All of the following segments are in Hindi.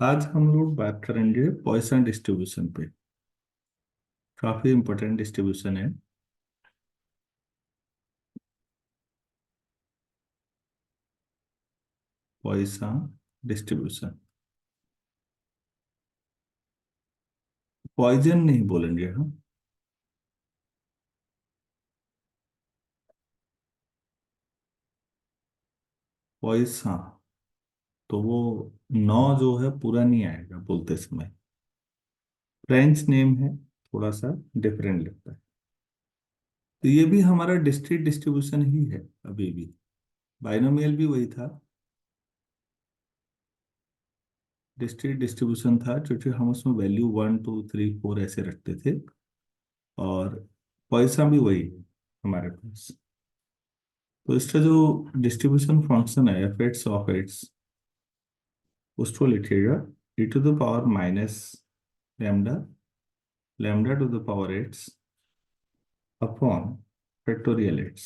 आज हम लोग बात करेंगे पॉइसन डिस्ट्रीब्यूशन पे। काफी इंपॉर्टेंट डिस्ट्रीब्यूशन है। Poisson distribution. पॉइजन नहीं बोलेंगे हम। पॉइसन। तो वो नौ जो है पूरा नहीं आएगा बोलते समय। फ्रेंच नेम है, थोड़ा सा डिफरेंट लगता है। तो ये भी हमारा डिस्क्रीट डिस्ट्रीब्यूशन ही है अभी भी। बाइनोमियल भी वही था, डिस्क्रीट डिस्ट्रीब्यूशन था, क्योंकि हम उसमें वैल्यू 1 2 3 4 ऐसे रखते थे। और पॉइसन भी वही है हमारे पास। तो इसका जो डिस्ट्रीब्यूशन फंक्शन है एफ एट्स ऑफ एट्स, उसको लिखिएगा e⁻ lambda to the power x upon factorial x.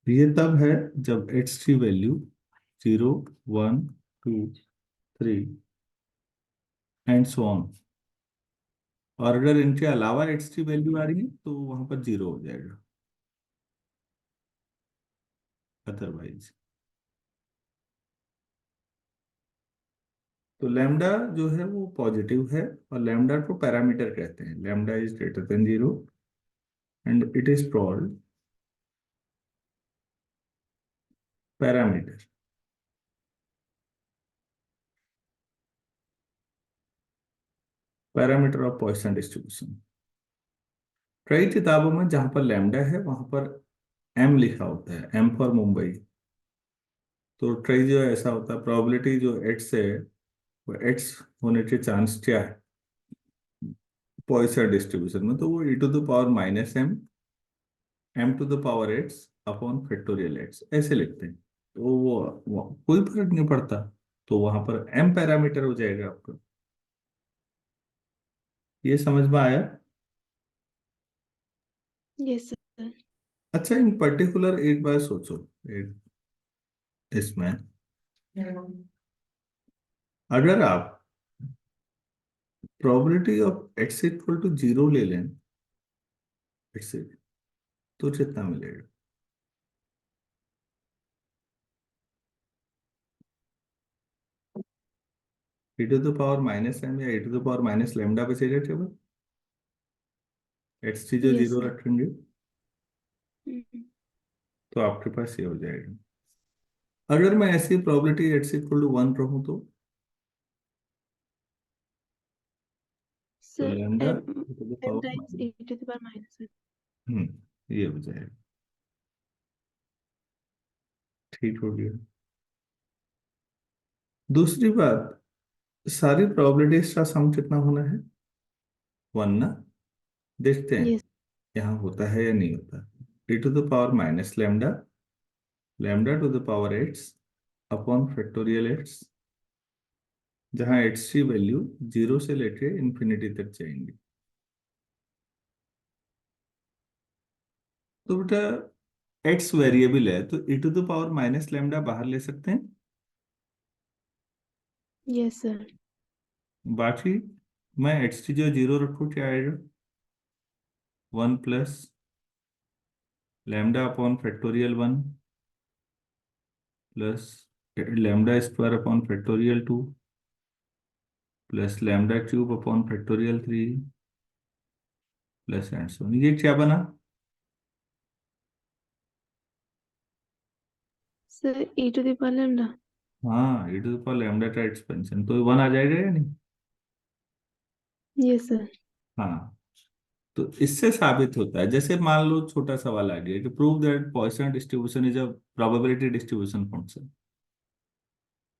ये तब है जब एट्स की वैल्यू 0 1 2 3 एंड सो ऑन। और अगर इनके अलावा एट्स की वैल्यू आ रही है तो वहां पर जीरो हो जाएगा अदरवाइज। तो लैम्डा जो है वो पॉजिटिव है, और लैम्डा को पैरामीटर कहते हैं। Lambda is greater than zero and it is called parameter. Parameter of Poisson distribution. कई किताबों में जहां पर लैम्डा है वहां पर एम लिखा होता है, एम फॉर मुंबई। तो कई जो ऐसा होता है, प्रोबेबिलिटी जो एट्स है वो एट्स होने के चांस क्या है पॉइसन डिस्ट्रीब्यूशन में, तो वो e⁻−m m⁻8 अपॉन फैक्टोरियल एट्स ऐसे लिखते हैं। तो वो कोई फर्क नहीं पड़ता। तो वहां पर एम पैरामीटर हो जाएगा आपका। ये समझ में आया? Yes sir. अच्छा, इन पर्टिकुलर एक बार सोचो। एक इसमें अगर आप probability of X equal to zero ले लें, एक्स, तो कितना मिलेगा? e⁻−m या e⁻−λ बचेगा केवल। एक्स की जो यस जीरो सर। रखेंगे तो आपके पास ये हो जाएगा। अगर मैं ऐसी प्रोबेबिलिटी एक्स इक्वल टू 1 रहूं तो sir lambda M to the M power times minus. E to the power minus. ये हो जाएगा। ठीक हो गया। दूसरी बात, सारी प्रोबेबिलिटीज का सम कितना होना है? 1 ना। देखते हैं यस। यहाँ होता है या नहीं होता। e⁻−λ lambda to the power x upon factorial x, जहाँ एट्स की वैल्यू जीरो से लेके इंफिनिटी तक जाएंगी। तो बेटा एक्स वेरिएबल है तो e⁻−λ बाहर ले सकते हैं। Yes sir. बाकी मैं एक्स की जो जीरो रखूँ क्या आएगा? 1 plus lambda upon factorial 1 plus lambda upon factorial 2 plus lambda upon factorial 3 plus and so on. ये क्या बना? Sir e to the power lambda. हाँ, e⁻λ का एक्सपेंशन, तो 1 आ जाएगा या नहीं? Yes sir. हाँ। तो इससे साबित होता है, जैसे मान लो छोटा सवाल आ गया कि prove that Poisson distribution is a probability distribution function.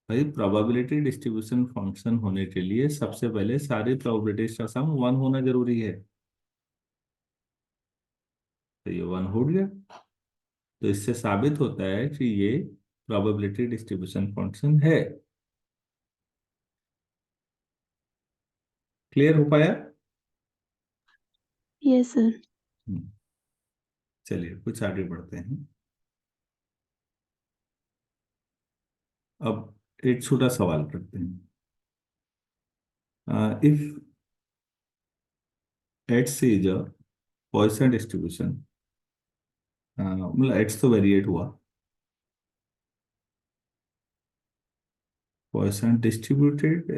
भाई प्रोबेबिलिटी डिस्ट्रीब्यूशन फंक्शन होने के लिए सबसे पहले सारी प्रोबेबिलिटीज का सम 1 होना जरूरी है। तो ये 1 हो गया। तो इससे साबित होता है कि ये प्रोबेबिलिटी डिस्ट्रीब्यूशन फंक्शन है। क्लियर हो पाया? Yes sir. हम्म, चलिए कुछ आगे बढ़ते हैं। अब एक छोटा सवाल करते हैं। If X is a Poisson distribution, मतलब एक्स तो वेरिएट हुआ, पॉइसन डिस्ट्रीब्यूटेड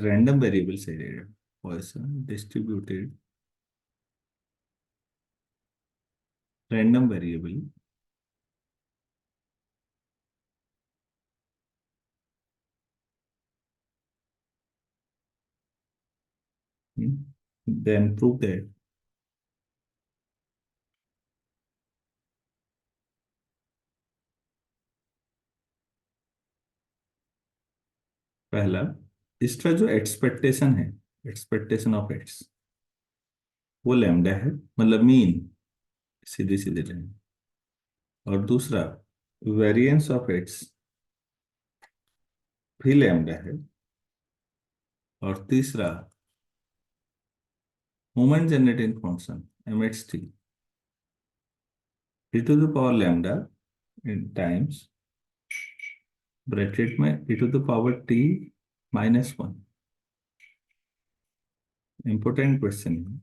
रैंडम वेरिएबल से रहेगा। Poisson distributed random variable then prove that पहला, इसका जो एक्सपेक्टेशन है, एक्सपेक्टेशन ऑफ एक्स, वो लैम्डा है, मतलब मीन, सीधी सीधी लाइन। और दूसरा, वेरिएंस ऑफ एक्स भी लैम्डा है। और तीसरा, moment generating function mxt e to the power lambda in times bracket में e to the power t -1। Important question है।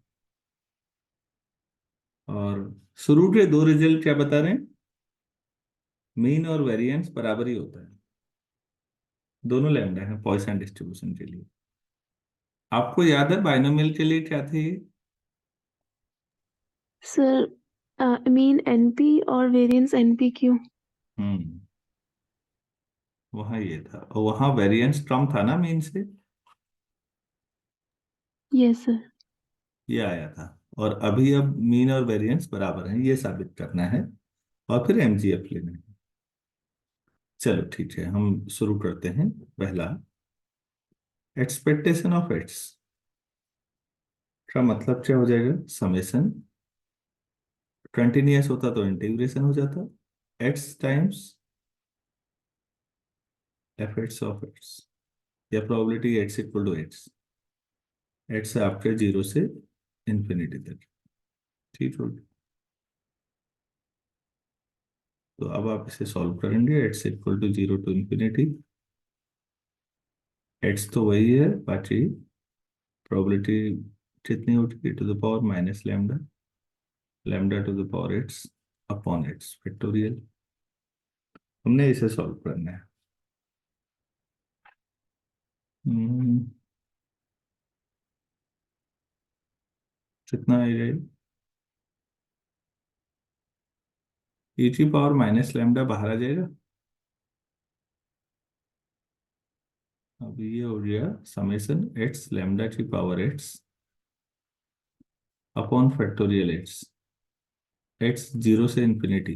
और शुरू के दो रिजल्ट क्या बता रहे हैं? मीन और वेरिएंस बराबर ही होता है, दोनों लैम्डा है पॉइसन डिस्ट्रीब्यूशन के लिए। आपको याद है बाइनोमियल के लिए क्या थे? सर मीन एनपी और वेरिएंस एनपी क्यू। हम्म, वहां ये था, और वहां वेरिएंस कम था ना मीन से, यस सर। ये आया था। और अभी अब मीन और वेरिएंस बराबर हैं, ये साबित करना है, और फिर एमजीएफ लेना है। चलो ठीक है, हम शुरू करते हैं। पहला, एक्सपेक्टेशन ऑफ एक्स का मतलब क्या हो जाएगा? समेशन, कंटिन्यूअस होता तो इंटीग्रेशन हो जाता, x times f x of x, या probability x equal to x, x आपके जीरो से इंफिनिटी तक। ठीक हो? तो अब आप इसे सॉल्व करेंगे, x equal to zero to infinity. X तो वही है, बाकी प्रोबेबिलिटी कितनी होगी? To the power minus lambda, lambda to the power x upon x factorial. हमने इसे सॉल्व करना है। हम्म, कितना आएगा ये? ई की पावर माइनस लैम्डा बाहर आ जाएगा। अब ये हो गया समेशन एक्स लैम्डा की power x upon factorial x, x zero से इंफिनिटी।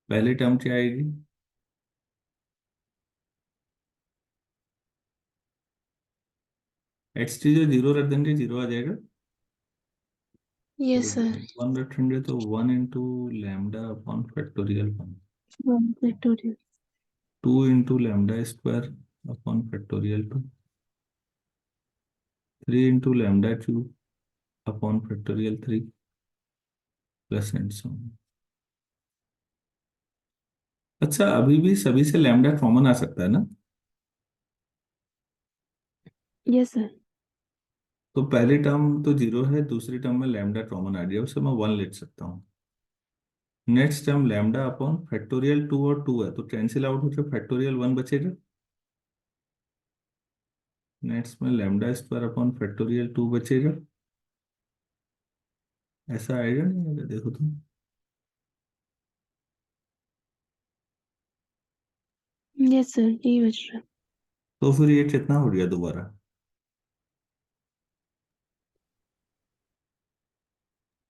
पहली टर्म क्या आएगी? एक्स टी जो जीरो रख देंगे, जीरो आ जाएगा। Yes sir. वन रखेंगे तो one into lambda upon factorial one, one factorial. Two into lambda square upon factorial two, three into lambda cube upon factorial three, plus and so on. अच्छा, अभी भी सभी से लैम्डा कॉमन आ सकता है ना? Yes sir. तो पहली टर्म तो जीरो है, दूसरी टर्म में लैम्डा कॉमन आ गया, उसे मैं वन लिख सकता हूँ। Next term lambda upon factorial to, और टू है तो कैंसिल आउट होकर फैक्टोरियल वन बचेगा। नेक्स्ट में lambda square upon factorial to बचेगा। ऐसा आएगा नहीं आएगा, देखो तुम। यस सर, यही बच रहा है। तो फिर ये कितना हो गया दोबारा?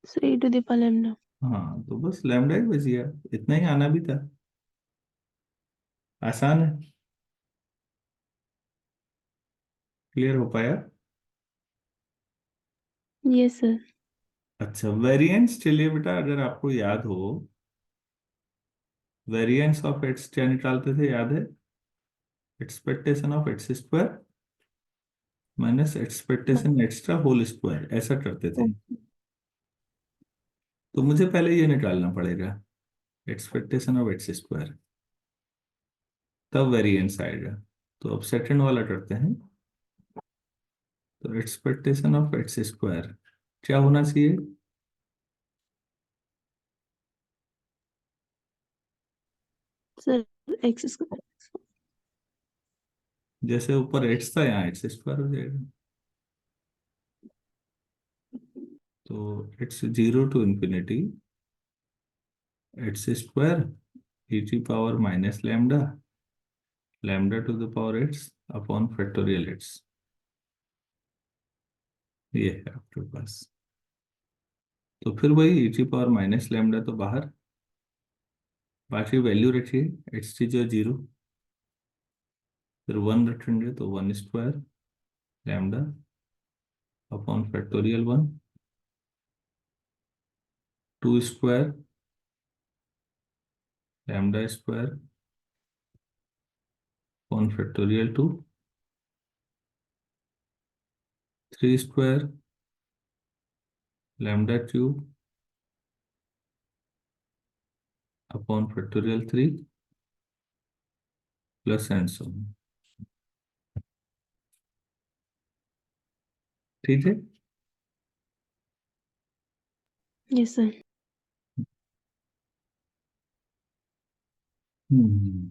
Sir e to the power lambda. हाँ, तो बस लैम्डा ही बच गया, इतना ही आना भी था। आसान है। क्लियर हो पाया? Yes sir. अच्छा, वेरिएंस चलिए बेटा, अगर आपको याद हो, वेरिएंस ऑफ एक्स क्या निकालते थे, याद है? Expectation of x square minus expectation x का होल स्क्वायर, ऐसा करते थे। तो मुझे पहले ये निकालना पड़ेगा, एक्सपेक्टेशन ऑफ एक्स स्क्वायर, तब वेरिएंस आएगा। तो अब सेकंड वाला करते हैं। तो एक्सपेक्टेशन ऑफ एक्स स्क्वायर क्या होना चाहिए? Sir x square. जैसे ऊपर एक्स था, यहाँ एक्स स्क्वायर हो जाएगा। तो it's zero to infinity X square e T power minus lambda, lambda to the power x upon factorial x. ये है आपके पास। तो फिर वही e T power minus lambda तो बाहर, बाकी वैल्यू रखिए। एक्स टी जो जीरो, फिर वन रखेंगे तो one square lambda upon factorial one, two square lambda square upon factorial two, three square lambda cube upon factorial three plus and सो। ठीक है। Yes sir. हम्म।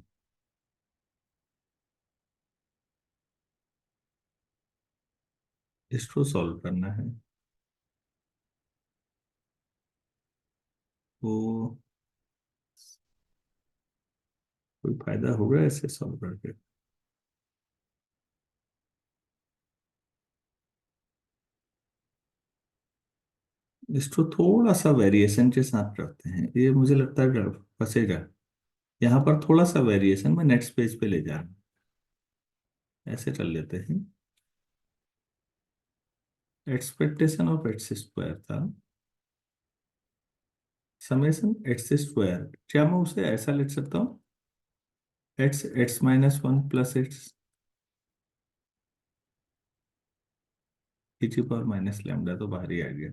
इसको सॉल्व करना है। तो कोई फायदा होगा ऐसे सॉल्व करके? इसको थोड़ा सा वेरिएशन के साथ करते हैं, ये मुझे लगता है फंसेगा। यहाँ पर थोड़ा सा वेरिएशन मैं नेक्स्ट पेज पे ले जा रहा हूँ। ऐसे कर लेते हैं। एक्सपेक्टेशन ऑफ एक्स स्क्वायर था समेशन एक्स स्क्वायर, क्या मैं उसे ऐसा लिख सकता हूँ? X x minus one plus x e की पावर माइनस लैम्डा तो बाहर ही आ गया,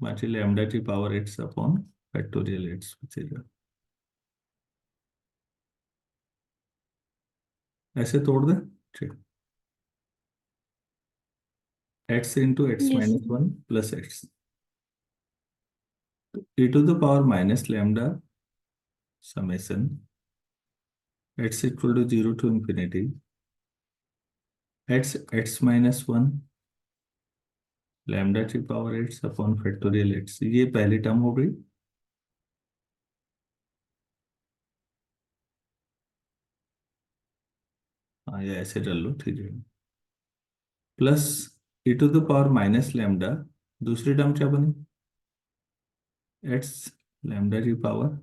बाकी लैम्डा की power x upon factorial x बचेगा। ऐसे तोड़ दें। ठीक। X into x yes minus sir. One plus x e to the power minus lambda summation x equal to zero to infinity x x minus one lambda की power x upon factorial x, ये पहली टर्म हो गई। हाँ, ये ऐसे डाल लो, ठीक है। Plus e to the power minus lambda, दूसरी टर्म क्या बनी? एक्स लैम्डा की power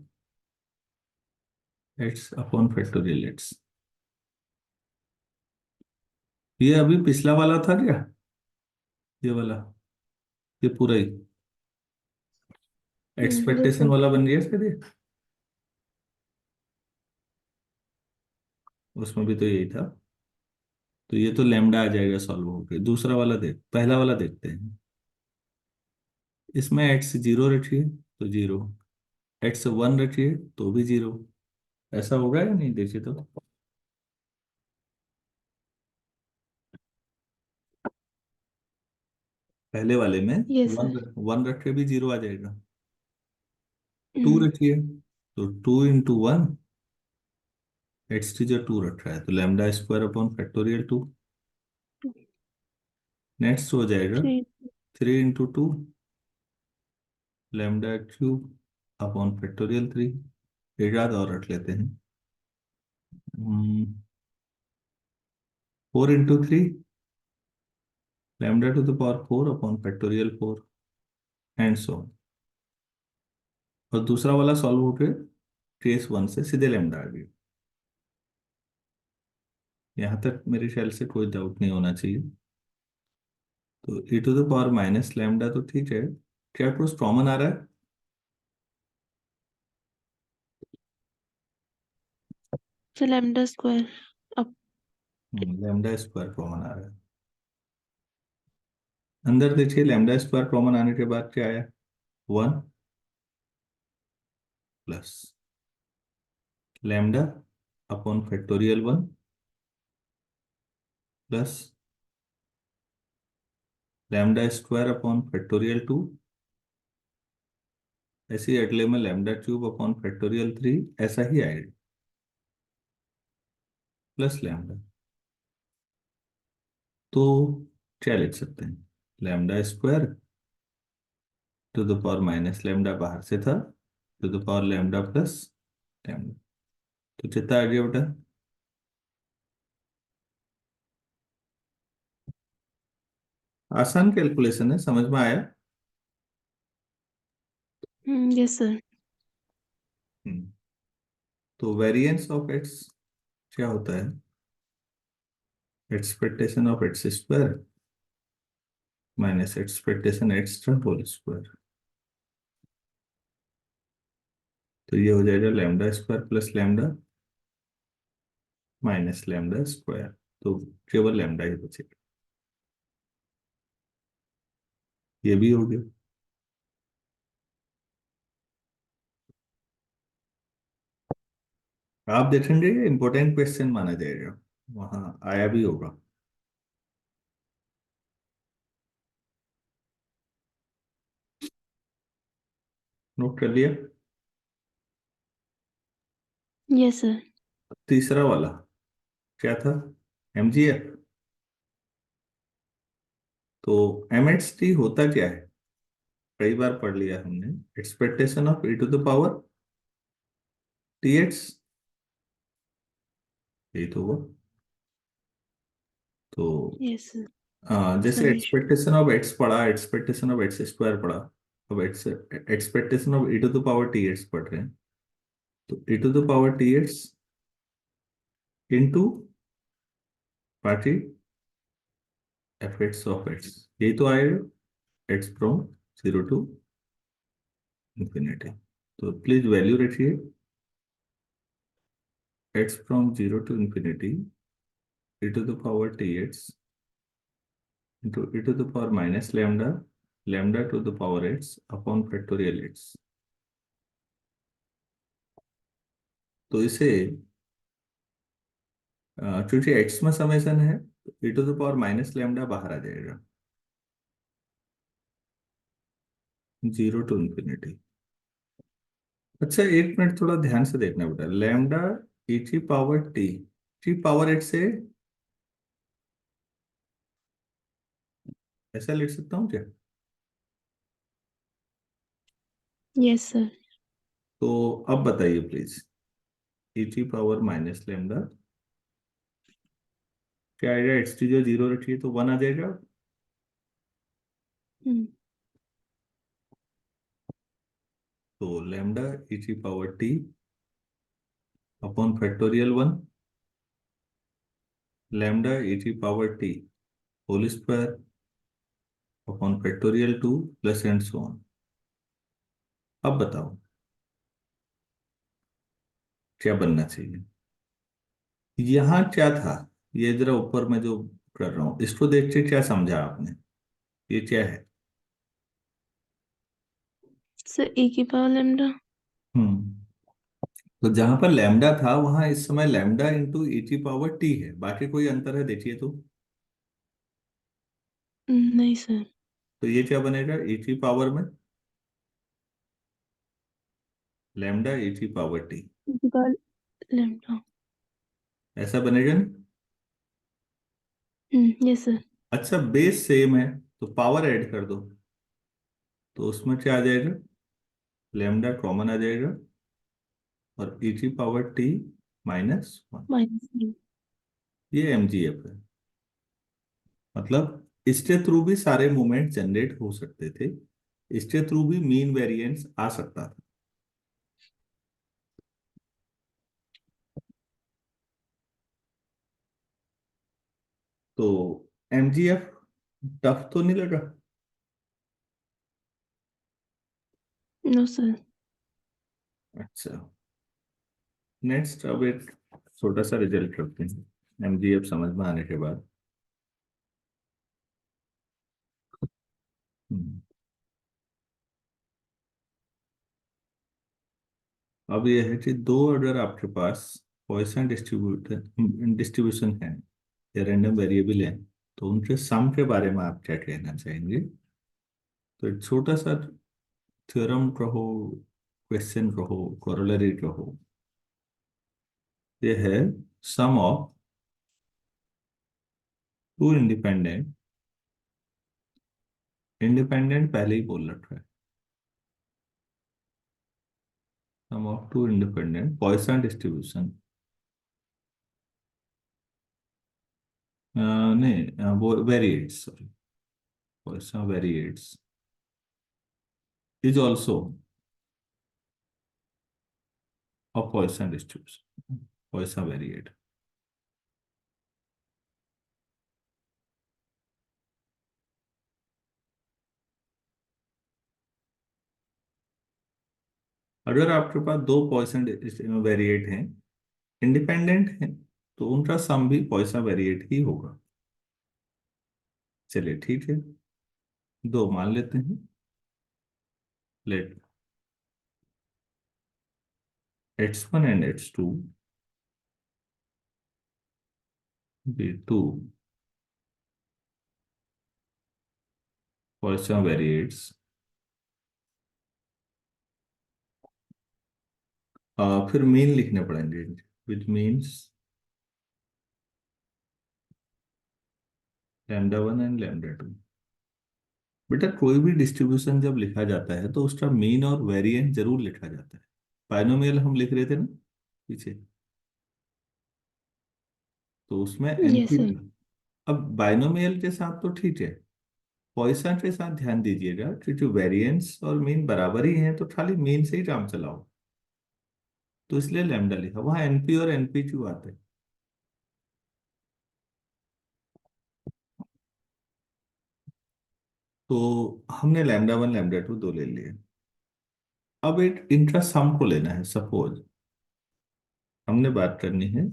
x upon factorial x. ये अभी पिछला वाला था क्या? ये वाला, ये पूरा ही यस एक्सपेक्टेशन सर। वाला बन गया फिर ये। उसमें भी तो यही था। तो ये तो लैम्डा आ जाएगा सॉल्व होके। दूसरा वाला देख, पहला वाला देखते हैं। इसमें एक्स जीरो रखिए तो जीरो, एक्स वन रखिए तो भी जीरो। ऐसा होगा या नहीं, देखिए तो। पहले वाले में यस वन, सर। वन रख के भी जीरो आ जाएगा। टू रखिए तो टू इंटू वन, एक्स की जो टू रखा है तो lambda square upon factorial to. Next हो जाएगा three. Three into two lambda cube upon factorial three. एक याद और रख लेते हैं। Four into three lambda to the power four upon factorial four and so. और दूसरा वाला सॉल्व होके केस वन से सीधे लैम्डा आ गया। यहाँ तक मेरे ख्याल से कोई डाउट नहीं होना चाहिए। तो e to the power minus lambda तो ठीक है, क्या कुछ कॉमन आ रहा है? सर लैम्डा स्क्वायर अब। लैम्डा स्क्वायर कॉमन आ रहा है। अंदर देखिए, लैम्डा स्क्वायर कॉमन आने के बाद क्या आया? One plus lambda upon factorial 1 plus lambda square upon factorial 2, ऐसे ही अगले में लैम्डा क्यूब अपॉन फैक्टोरियल 3, ऐसा ही आएगा, प्लस लैम्डा। तो क्या लिख सकते हैं? Lambda square to the power minus lambda बाहर से था, to the power lambda plus lambda. तो कितना आ गया बेटा? आसान कैलकुलेशन है, समझ में आया? Yes sir. हम्म। तो वेरिएंस ऑफ एक्स क्या होता है? Expectation of x square minus expectation x का होल स्क्वायर। तो ये हो जाएगा lambda square plus lambda minus lambda square. तो केवल लैम्डा ही बचेगा। ये भी हो गया। आप देखेंगे ये इंपॉर्टेंट क्वेश्चन माना जाएगा, वहां आया भी होगा। नोट कर लिया? Yes sir. तीसरा वाला क्या था? एमजीएफ। तो एमएचटी होता क्या है? कई बार पढ़ लिया हमने। Expectation of e to the power t x, यही तो हुआ। तो यस सर। जैसे सॉल्यूशन। एक्सपेक्टेशन ऑफ एक्स पढ़ा, एक्सपेक्टेशन ऑफ एक्स स्क्वायर पढ़ा, अब x expectation of e to the power t x पढ़ रहे हैं। तो e to the power t x into party f x of x, यही तो आएगा। X from 0 to infinity. तो प्लीज वैल्यू रखिए। X from 0 to infinity e to the power t x into e to the power minus lambda lambda to the power x upon factorial x. तो इसे क्योंकि एक्स में समेशन है, तो e to the power minus lambda बाहर आ जाएगा, 0 टू इंफिनिटी। अच्छा, एक मिनट थोड़ा ध्यान से देखना बेटा। लैम्डा ई की पावर टी पावर एट से ऐसा लिख सकता हूँ क्या? Yes sir. तो अब बताइए प्लीज, ई की पावर माइनस लैम्डा क्या आएगा? एक्स की जो जीरो रखी है तो 1 आ जाएगा। तो लैम्डा ई की power t upon factorial 1 lambda e की power t whole square upon factorial 2 plus and so on. अब बताओ क्या बनना चाहिए? यहाँ क्या था? ये जरा ऊपर में जो कर रहा हूं, इसको देख के क्या समझा आपने? ये क्या है? सर ए की पावर लैम्डा। हम्म। तो जहां पर लैम्डा था वहां इस समय लैम्डा इंटू ई की पावर टी है, बाकी कोई अंतर है देखिए तो। नहीं सर। तो ये क्या बनेगा? ई की पावर में लैम्डा ई की पावर टी, ए की पावर लैम्डा। ऐसा बनेगा ना? Yes sir. अच्छा, बेस सेम है तो पावर ऐड कर दो, तो उसमें क्या आ जाएगा? लैम्डा कॉमन आ जाएगा और ई की पावर टी -1। माइनस। ये एमजीएफ है। मतलब इसके थ्रू भी सारे मूवमेंट जनरेट हो सकते थे, इसके थ्रू भी मीन वेरिएंस आ सकता था। तो एमजीएफ टफ तो नहीं लगा? No sir. अच्छा, नेक्स्ट अब एक छोटा सा रिजल्ट करते हैं एमजीएफ समझ में आने के बाद। हम्म, अब ये है कि दो अगर आपके पास पॉइसन डिस्ट्रीब्यूशन है या रैंडम वेरिएबल है, तो उनके सम के बारे में आप क्या कहना चाहेंगे? तो एक छोटा सा थ्योरम कहो, क्वेश्चन कहो, कोरोलरी कहो। ये है sum of two independent, independent पहले ही बोल रखा है, sum of two independent Poisson distribution, नहीं वो variates, sorry, Poisson variates is also a Poisson distribution, Poisson variate. अगर आपके पास दो पॉइसन वेरिएट हैं, इंडिपेंडेंट हैं, तो उनका सम भी पॉइसन वेरिएट ही होगा। चलिए ठीक है, दो मान लेते हैं। Let x1 and x2 be two Poisson variates, फिर मीन लिखने पड़ेंगे, विच मीन्स λ1 एंड λ2। बेटा कोई भी डिस्ट्रीब्यूशन जब लिखा जाता है तो उसका मीन और वेरिएंस जरूर लिखा जाता है। बाइनोमियल हम लिख रहे थे ना पीछे, तो उसमें यस एनपी। सर। अब बाइनोमियल के साथ तो ठीक है, पॉइसन के साथ ध्यान दीजिएगा क्योंकि वेरिएंस और मीन बराबर ही हैं, तो खाली मीन से ही काम चलाओ। तो इसलिए लैम्डा लिखा, वहां एनपी और एनपी क्यों आते हैं? तो हमने λ1 λ2 दो ले लिए। अब एक इनका सम को लेना है। सपोज हमने बात करनी है,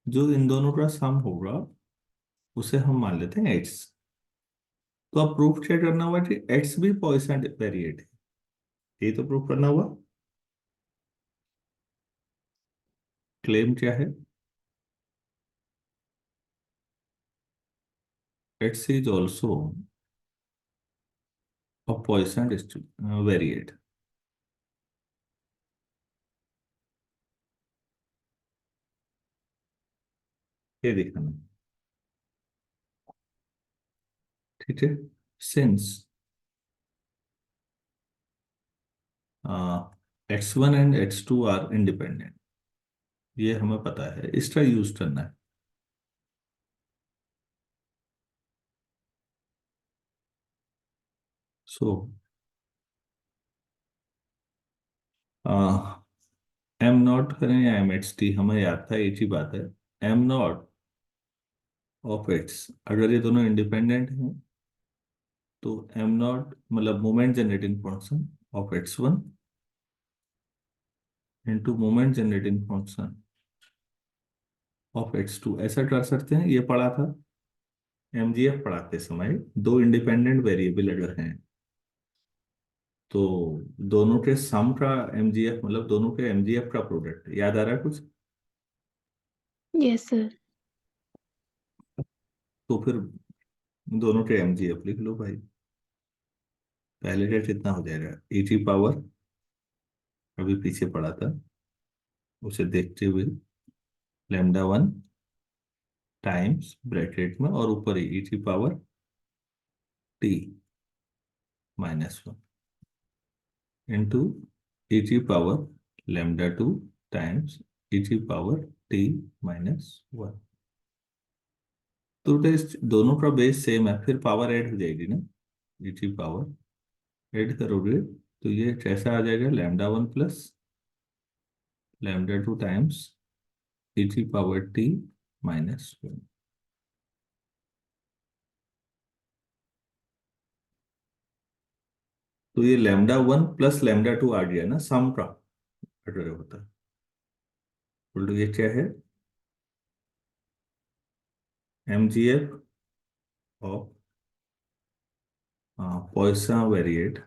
जो इन दोनों का सम होगा उसे हम मान लेते हैं एक्स। तो अब प्रूफ क्या करना हुआ कि एक्स भी पॉइसन वेरिएट है, ये तो प्रूफ करना हुआ। क्लेम क्या है? X is also a Poisson variate. ये दिखाना, ठीक है। Since x1 and x2 are independent, ये हमें पता है, इसका यूज करना है। सो एम नॉट करें या एम एक्स टी, हमें याद था एक ही बात है। एम नॉट ऑफ एक्स, अगर ये दोनों इंडिपेंडेंट हैं तो एम नॉट मतलब moment generating function of x1 into moment generating function of x2, ऐसा कर सकते हैं। ये पढ़ा था एमजीएफ पढ़ाते समय, दो इंडिपेंडेंट वेरिएबल अगर हैं तो दोनों के सम का एमजीएफ मतलब दोनों के एमजीएफ का प्रोडक्ट, याद आ रहा है कुछ? Yes sir. तो फिर दोनों के एमजीएफ लिख लो भाई। पहले का कितना हो जाएगा, ई टी पावर, अभी पीछे पड़ा था, उसे देखते हुए λ1 टाइम्स ब्रैकेट में और ऊपर e T power t -1 into e T power λ2 times e T power t -1। तो टेस्ट दोनों का बेस सेम है, फिर पावर ऐड हो जाएगी ना, ई टी पावर ऐड करोगे तो ये कैसा आ जाएगा, λ1 plus λ2 times e T power t -1। तो ये λ1 प्लस λ2 आ गया ना, सम का अगर होता है। बोलो ये क्या है, MGF of Poisson variate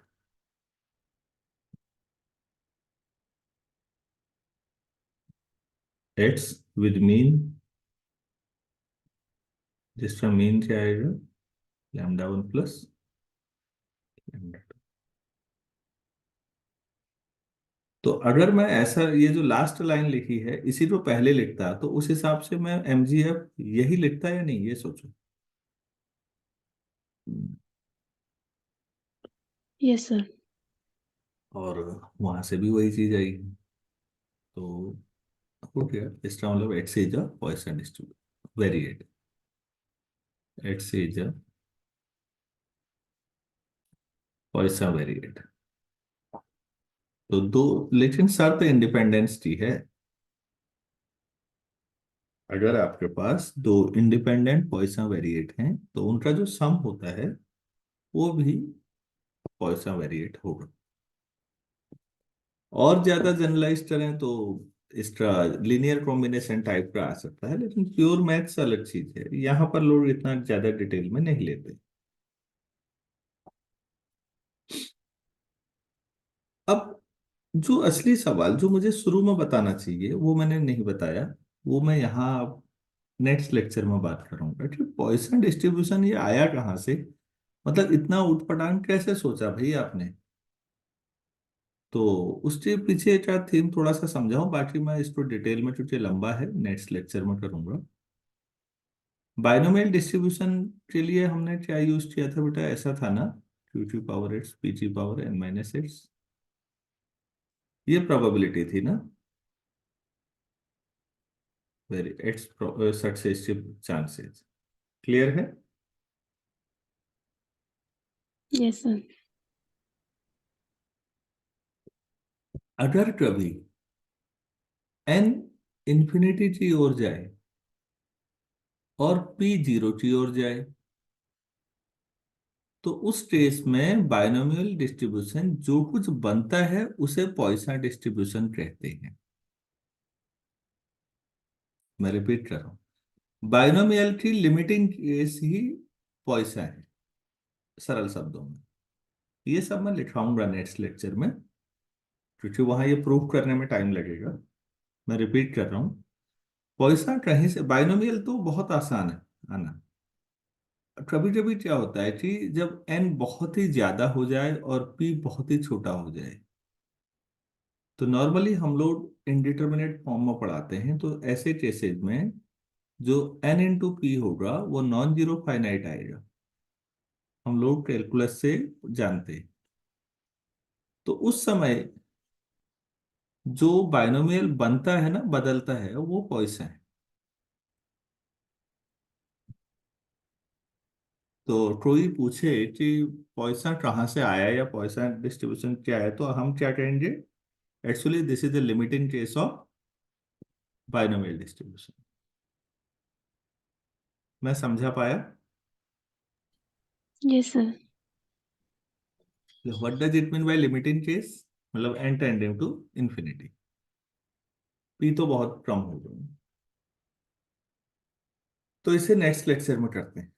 x with mean, जिसका मीन क्या आएगा, लैम्डा वन प्लस लैम्डा। तो अगर मैं ऐसा, ये जो लास्ट लाइन लिखी है इसी को पहले लिखता तो उस हिसाब से मैं एमजीएफ यही लिखता या नहीं, ये सोचो। Yes sir. और वहां से भी वही चीज आएगी। तो हो गया, इसका मतलब x is a Poisson distribution variate, x is a Poisson variate. तो दो, लेकिन शर्त इंडिपेंडेंस की है। अगर आपके पास दो इंडिपेंडेंट पॉइसन वेरिएट हैं तो उनका जो सम होता है वो भी पॉइसन वेरिएट होगा। और ज्यादा जनरलाइज करें तो इसका लीनियर कॉम्बिनेशन टाइप का आ सकता है, लेकिन प्योर मैथ्स अलग चीज है, यहाँ पर लोग इतना ज्यादा डिटेल में नहीं लेते। अब जो असली सवाल जो मुझे शुरू में बताना चाहिए वो मैंने नहीं बताया, वो मैं यहाँ नेक्स्ट लेक्चर में बात करूंगा कि पॉइसन डिस्ट्रीब्यूशन ये आया कहाँ से, मतलब इतना उठपटांग कैसे सोचा भाई आपने। तो उसके पीछे का थीम थोड़ा सा समझाऊं, बाकी मैं इसको डिटेल में, क्योंकि लंबा है, नेक्स्ट लेक्चर में करूंगा। बाइनोमियल डिस्ट्रीब्यूशन के लिए हमने क्या यूज किया था बेटा, ऐसा था ना, q t power x p t power n minus x, ये प्रोबेबिलिटी थी ना, very x successive chances. Clear है। Yes sir. अगर कभी एन इंफिनिटी की ओर जाए और पी जीरो की ओर जाए, तो उस केस में बाइनोमियल डिस्ट्रीब्यूशन जो कुछ बनता है उसे पॉइसन डिस्ट्रीब्यूशन कहते हैं। मैं रिपीट कर रहा हूं, बाइनोमियल की लिमिटिंग केस ही पॉइसन है, सरल शब्दों में। ये सब मैं लिखाऊंगा नेक्स्ट लेक्चर में, क्योंकि वहां ये प्रूव करने में टाइम लगेगा। मैं रिपीट कर रहा हूँ, पॉइसन कहीं से, बाइनोमियल तो बहुत आसान है आना। कभी कभी क्या होता है कि जब एन बहुत ही ज्यादा हो जाए और पी बहुत ही छोटा हो जाए, तो नॉर्मली हम लोग इनडिटर्मिनेट फॉर्म में पढ़ाते हैं, तो ऐसे केसेस में जो एन इंटू पी होगा वो नॉन जीरो फाइनाइट आएगा, हम लोग कैलकुलस से जानते हैं। तो उस समय जो बाइनोमियल बनता है ना, बदलता है, वो पॉइसन है। तो कोई पूछे कि पॉइसन कहाँ से आया या पॉइसन डिस्ट्रीब्यूशन क्या है, तो हम क्या कहेंगे, actually this is the limiting case of binomial distribution. मैं समझा पाया। Yes sir. What does it mean by limiting case, मतलब n tending to infinity, p तो बहुत कम हो गई। तो इसे नेक्स्ट लेक्चर में करते हैं।